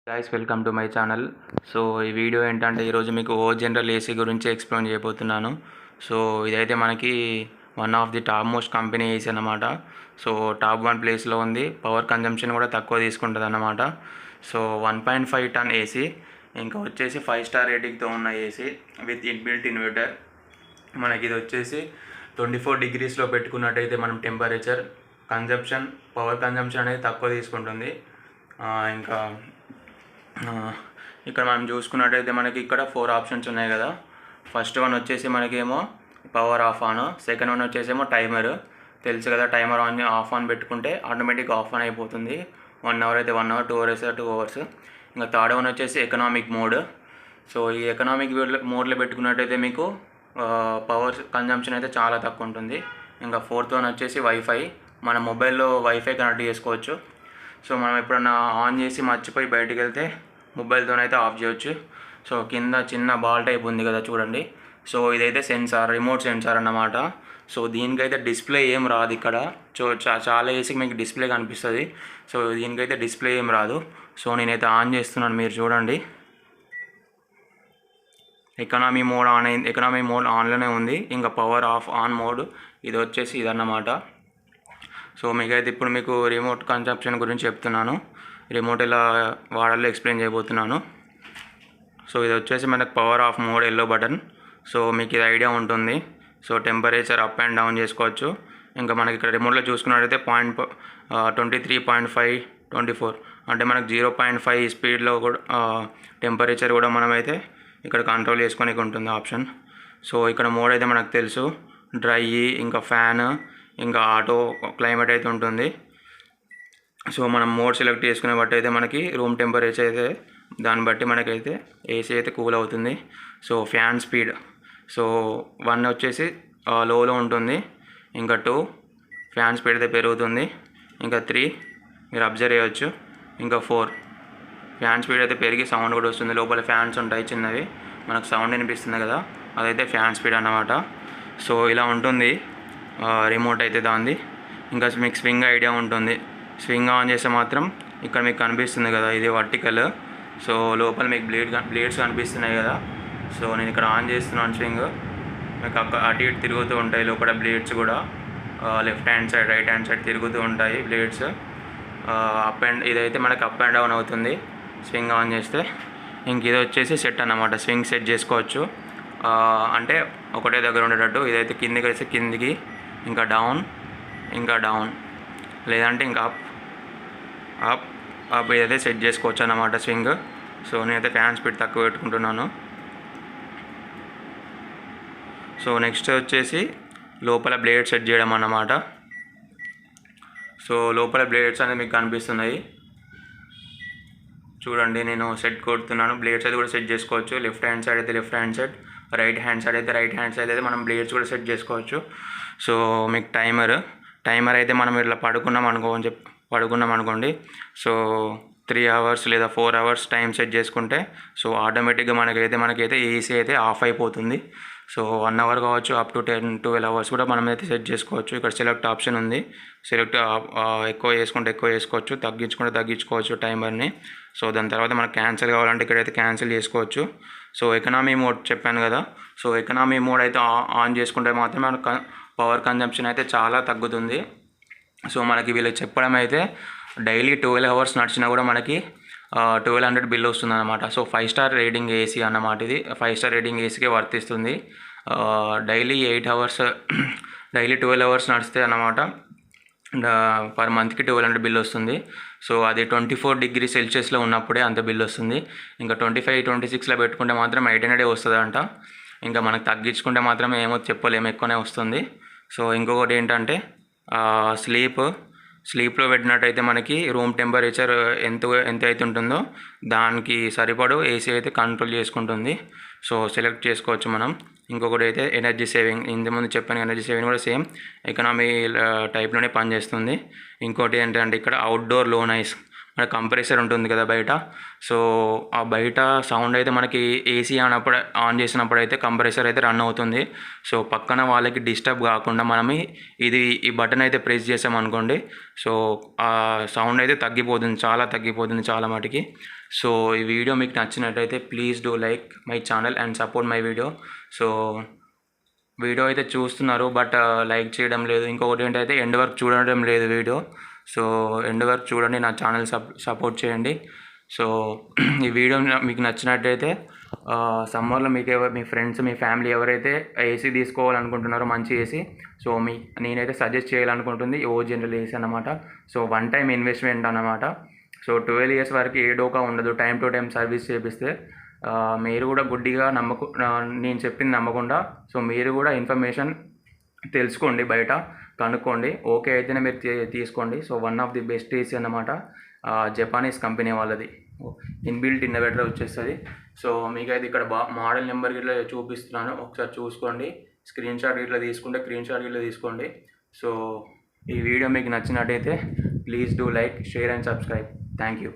Guys welcome to my channel. So ఈ video ఏంటంటే ఈరోజు మీకు జనరల్ ఏసీ గురించి ఎక్స్ప్లెయిన్ చేయబోతున్నాను. సో ఇదైతే మనకి one of the top most company AC అన్నమాట. సో టాప్ 1 ప్లేస్లో ఉంది. పవర్ కన్జంప్షన్ కూడా తక్కువ తీసుకుంటుంది అన్నమాట. సో 1.5 టన్ ఏసీ, ఇంకా వచ్చేసి 5 స్టార్ రేటింగ్తో ఉన్న ఏసీ విత్ ఇన్బిల్ట్ ఇన్వర్టర్. మనకి ఇది వచ్చేసి 24 డిగ్రీస్లో పెట్టుకున్నట్టయితే మనం టెంపరేచర్ పవర్ కన్జంప్షన్ అనేది తక్కువ తీసుకుంటుంది. ఇంకా ఇక్కడ మనం చూసుకున్నట్టయితే మనకి ఇక్కడ 4 ఆప్షన్స్ ఉన్నాయి కదా. ఫస్ట్ వన్ వచ్చేసి మనకేమో power off on, second one వచ్చేసేమో టైమర్. తెలుసు కదా, టైమర్ ఆఫ్ ఆన్ పెట్టుకుంటే ఆటోమేటిక్ ఆఫ్ ఆన్ అయిపోతుంది. 1 అవర్ అయితే 1 అవర్, 2 అవర్స్ అయితే 2 అవర్స్. ఇంకా థర్డ్ వన్ వచ్చేసి ఎకనామిక్ మోడ్. సో ఈ ఎకనామిక్ మోడ్లో పెట్టుకున్నట్టయితే మీకు పవర్ కన్జంప్షన్ అయితే చాలా తక్కువ ఉంటుంది. ఇంకా ఫోర్త్ వన్ వచ్చేసి వైఫై. మన మొబైల్లో వైఫై కనెక్ట్ చేసుకోవచ్చు. సో మనం ఎప్పుడన్నా ఆన్ చేసి మర్చిపోయి బయటికి వెళ్తే మొబైల్తోనైతే ఆఫ్ చేయొచ్చు. సో కింద చిన్న బాల్ టైప్ ఉంది కదా చూడండి. సో ఇదైతే సెన్సార్, రిమోట్ సెన్సార్ అన్నమాట. సో దీనికైతే డిస్ప్లే ఏం రాదు ఇక్కడ. సో చాలా ఏసీకి మీకు డిస్ప్లే కనిపిస్తుంది. సో దీనికైతే డిస్ప్లే ఏం రాదు. సో నేనైతే ఆన్ చేస్తున్నాను, మీరు చూడండి. ఎకనామీ మోడ్ ఆన్లోనే ఉంది. ఇంకా పవర్ ఆఫ్ ఆన్ మోడ్ ఇది వచ్చేసి ఇదన్నమాట. సో మీకైతే ఇప్పుడు మీకు రిమోట్ కన్జంప్షన్ గురించి చెప్తున్నాను. రిమోట్ ఎలా వాడాలో ఎక్స్ప్లెయిన్ చేయబోతున్నాను. సో ఇది వచ్చేసి మనకు power of mode yellow button. So మీకు ఇది ఐడియా ఉంటుంది. So temperature up and down చేసుకోవచ్చు. ఇంకా మనకి ఇక్కడ రిమోట్లో చూసుకున్నట్టయితే 23.5, 24 అంటే మనకు 0.5 స్పీడ్లో కూడా టెంపరేచర్ కూడా మనమైతే ఇక్కడ కంట్రోల్ చేసుకోనికి ఉంటుంది ఆప్షన్. సో ఇక్కడ మోడ్ అయితే మనకు తెలుసు, డ్రై, ఇంకా ఫ్యాన్, ఇంకా ఆటో, క్లైమేట్ అయితే ఉంటుంది. సో మనం మోడ్ సెలెక్ట్ చేసుకునే బట్టి అయితే మనకి రూమ్ టెంపరేచర్ అయితే దాన్ని బట్టి మనకైతే ఏసీ అయితే కూల్ అవుతుంది. సో ఫ్యాన్ స్పీడ్, సో 1 వచ్చేసి లోలో ఉంటుంది. ఇంకా 2 ఫ్యాన్ స్పీడ్ అయితే పెరుగుతుంది. ఇంకా 3 మీరు అబ్జర్వ్ చేయవచ్చు. ఇంకా 4 ఫ్యాన్ స్పీడ్ అయితే పెరిగి సౌండ్ కూడా వస్తుంది. లోపల ఫ్యాన్స్ ఉంటాయి చిన్నవి, మనకు సౌండ్ వినిపిస్తుంది కదా, అదైతే ఫ్యాన్ స్పీడ్ అన్నమాట. సో ఇలా ఉంటుంది రిమోట్ అయితే దాంది. ఇంకా మీకు స్వింగ్ ఐడియా ఉంటుంది. స్వింగ్ ఆన్ చేస్తే మాత్రం ఇక్కడ మీకు కనిపిస్తుంది కదా, ఇది వర్టికల్. సో లోపల మీకు బ్లేడ్స్ కనిపిస్తున్నాయి కదా. సో నేను ఇక్కడ ఆన్ చేస్తున్నాను స్వింగ్. మీకు అటు ఇటు తిరుగుతూ ఉంటాయి లోపల బ్లేడ్స్ కూడా. Left hand side, right hand side తిరుగుతూ ఉంటాయి బ్లేడ్స్. ఇదైతే మనకి అప్ అండ్ డౌన్ అవుతుంది స్వింగ్ ఆన్ చేస్తే. ఇంక ఇది వచ్చేసి సెట్ అన్నమాట. స్వింగ్ సెట్ చేసుకోవచ్చు, అంటే ఒకటే దగ్గర ఉండేటట్టు. ఇదైతే కిందికి వేస్తే కిందికి, ఇంకా డౌన్, లేదంటే ఇంకా అప్ ఇదైతే సెట్ చేసుకోవచ్చు అన్నమాట స్వింగ్. సో నేనైతే ఫ్యాన్ స్పీడ్ తక్కువ పెట్టుకుంటున్నాను. సో నెక్స్ట్ వచ్చేసి లోపల బ్లేడ్ సెట్ చేయడం అన్నమాట. సో లోపల బ్లేడ్స్ అనేది మీకు కనిపిస్తున్నాయి చూడండి. నేను సెట్ కొడుతున్నాను. బ్లేడ్స్ అయితే కూడా సెట్ చేసుకోవచ్చు. లెఫ్ట్ హ్యాండ్ సైడ్ అయితే left hand side, right hand side అయితే మనం బ్లేడ్స్ కూడా సెట్ చేసుకోవచ్చు. సో మీకు టైమర్ అయితే మనం ఇట్లా పడుకున్నాం అనుకోండి. సో 3 అవర్స్ లేదా 4 అవర్స్ టైం సెట్ చేసుకుంటే సో ఆటోమేటిక్గా మనకైతే ఏసీ అయితే ఆఫ్ అయిపోతుంది. సో 1 అవర్ కావచ్చు, అప్ టు 10-12 అవర్స్ కూడా మనం అయితే సెట్ చేసుకోవచ్చు. ఇక్కడ సెలెక్ట్ ఆప్షన్ ఉంది. ఎక్కువ చేసుకోవచ్చు, తగ్గించుకోవచ్చు టైమర్ని. సో దాని తర్వాత మనకు క్యాన్సిల్ కావాలంటే ఇక్కడైతే క్యాన్సిల్ చేసుకోవచ్చు. సో ఎకనామీ మోడ్ చెప్పాను కదా. సో ఎకనామీ మోడ్ అయితే ఆన్ చేసుకుంటే మాత్రం మనకు పవర్ కన్జంప్షన్ అయితే చాలా తగ్గుతుంది. సో మనకి వీళ్ళకి చెప్పడం అయితే డైలీ 12 అవర్స్ నడిచినా కూడా మనకి 1200 బిల్ వస్తుంది అన్నమాట. సో 5 స్టార్ రేటింగ్ ఏసీ అన్నమాట. ఇది 5 స్టార్ రేటింగ్ ఏసీకే వర్తిస్తుంది. డైలీ 12 అవర్స్ నడిస్తే అన్నమాట పర్ మంత్కి 1200 బిల్ వస్తుంది. సో అది 24 డిగ్రీ సెల్సియస్లో ఉన్నప్పుడే అంత బిల్ వస్తుంది. ఇంకా 25-26లో పెట్టుకుంటే మాత్రం 800 వస్తుందంట. ఇంకా మనకు తగ్గించుకుంటే మాత్రం ఏమో చెప్పలేము, ఎక్కువనే వస్తుంది. సో ఇంకొకటి ఏంటంటే స్లీప్లో పెట్టినట్టయితే మనకి రూమ్ టెంపరేచర్ ఎంత అయితే ఉంటుందో దానికి సరిపడు ఏసీ అయితే కంట్రోల్ చేసుకుంటుంది. సో సెలెక్ట్ చేసుకోవచ్చు మనం. ఇంకొకటి అయితే ఎనర్జీ సేవింగ్, ఇంతకుముందు చెప్పాను ఎనర్జీ సేవింగ్ కూడా సేమ్ ఎకనామీ టైప్లోనే పనిచేస్తుంది. ఇంకోటి ఏంటంటే ఇక్కడ అవుట్డోర్ లో నాయిస్, మన కంప్రెసర్ ఉంటుంది కదా బయట. సో ఆ బయట సౌండ్ అయితే మనకి ఏసీ ఆన్ చేసినప్పుడు అయితే కంప్రెసర్ అయితే రన్ అవుతుంది. సో పక్కన వాళ్ళకి డిస్టర్బ్ కాకుండా మనం ఈ బటన్ అయితే ప్రెస్ చేసామనుకోండి, సో ఆ సౌండ్ అయితే తగ్గిపోతుంది చాలా మటుకి. సో ఈ వీడియో మీకు నచ్చినట్టయితే please do like my channel and support my video. So video అయితే చూస్తున్నారు బట్ లైక్ చేయడం లేదు. ఇంకొకటి ఏంటైతే ఎండ్ వర్క్ చూడడం లేదు వీడియో. సో ఎండ్ వర్క్ చూడండి, నా ఛానల్ సపోర్ట్ చేయండి. సో ఈ వీడియో మీకు నచ్చినట్టయితే సమ్మర్లో మీకు మీ ఫ్రెండ్స్ మీ ఫ్యామిలీ ఎవరైతే ఏసీ తీసుకోవాలనుకుంటున్నారో మంచి ఏసీ, సో నేనైతే సజెస్ట్ చేయాలనుకుంటుంది ఓ జనరల్ ఏసీ అన్నమాట. సో వన్ టైం ఇన్వెస్ట్మెంట్ అన్నమాట. సో 12 years వరకు ఏ డోకా ఉండదు. టైం టు టైం సర్వీస్ చేపిస్తే మీరు కూడా గుడ్డిగా నేను చెప్పింది నమ్మకుండా సో మీరు కూడా ఇన్ఫర్మేషన్ తెలుసుకోండి, బయట కనుక్కోండి. ఓకే అయితేనే మీరు తీసుకోండి. So one of the best AC అన్నమాట, జపానీస్ కంపెనీ వాళ్ళది. ఇన్బిల్ట్ ఇన్వర్టర్ వచ్చేస్తుంది. సో మీకైతే ఇక్కడ మోడల్ నెంబర్ ఇట్లా చూపిస్తున్నాను, ఒకసారి చూసుకోండి. స్క్రీన్ షాట్ ఇట్లా తీసుకోండి. సో ఈ వీడియో మీకు నచ్చినట్టయితే please do like, share and subscribe. Thank you.